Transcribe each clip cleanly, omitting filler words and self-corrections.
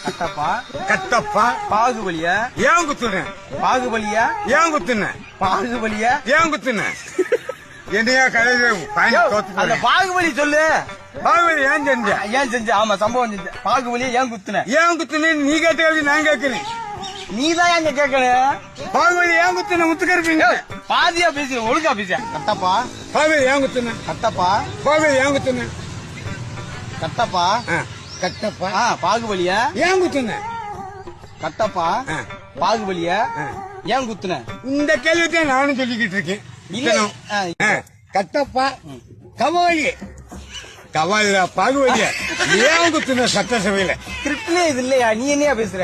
கட்டப்பா கட்டப்பா பாகுபலியா ஏன் குத்துனேன் பாகுபலியா ஏன் குத்துனேன் பாகுபலியா ஏன் குத்துனேன் என்னையா கடையில அந்த பாகுபலி சொல்லு. பாகுபலி ஏன் செஞ்ச ஏன் செஞ்ச? ஆமா சம்பவம் செஞ்ச. பாகுபலியா ஏன் குத்துன? ஏன் குத்துனேன் நீ கேட்ட நான் கேட்கிறேன். நீதான் எங்க கேட்கணும். பாகுபலி ஏன் குத்துன முத்துக்கருப்பீங்க பாதியா பேசு, ஒழுங்கா பேச. கட்டப்பா பாகுபலி ஏன் குத்துன கட்டப்பா பாகுபலி ஏன் குத்துன கட்டப்பா கட்டப்பா பாகுபலியா ஏன் குத்துன கட்டப்பா பாகுபலியா ஏன் குத்துன? இந்த கேள்வித்தான் நானும் சொல்லிக்கிட்டு இருக்கேன். கட்டப்பா கவாலி கவாலியா பாகுபலியா ஏன் குத்துன சட்டசபையில? கிரிப்ட்லே இது இல்லையா? நீ என்னையா பேசுற?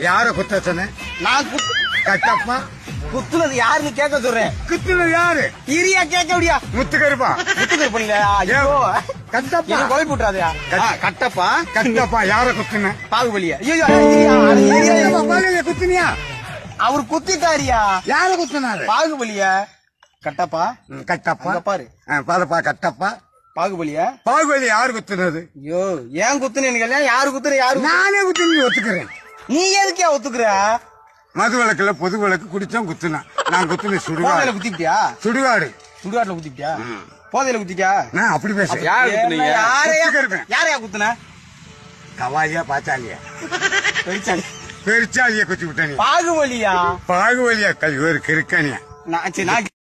யார குத்த சொன்ன? நான் கட்டப்பா குத்துனது யாருன்னு கேட்க சொல்றேன். குத்துனது யாரு? இரியா கேட்க முடியா? முத்துக்கருப்பா முத்துக்கருப்பா ஐயோ கட்டப்பா கொலை போட்டுறாதயா? கட்டப்பா கட்டப்பா யார குத்துன? பாகுபலியா? பாகுபலியா குத்துனியா? அவரு குத்திட்டாரியா? யார குத்துனாரு? பாகுபலியா கட்டப்பா கட்டப்பா பாரு பாருப்பா கட்டப்பா பாகுபலியா பாகுபலி யாரு குத்துனது? ஐயோ ஏன் குத்துனீங்க? யாரு குத்துற? யாரு? நானே குத்துனு ஒத்துக்கிறேன். நீ எதுக்கே ஒத்துக்குற? மது விளக்குல பொது விளக்கு குடிச்சோம் குத்துனா நான் குத்துன சுடுகாடு. குத்திட்டியா? சுடுகாடு சுடுகாட்டுல குத்திட்டியா? போதையில குத்திட்டியா? நான் அப்படி பேசுறேன். யாரையா குத்துன? கவாலியா பாச்சாலியா பெரிச்சாலி பெரிச்சாலியா குத்தி விட்டானி? பாகுபலியா பாகுபலியா கல்வி ஒரு கிருக்கானியா? நான்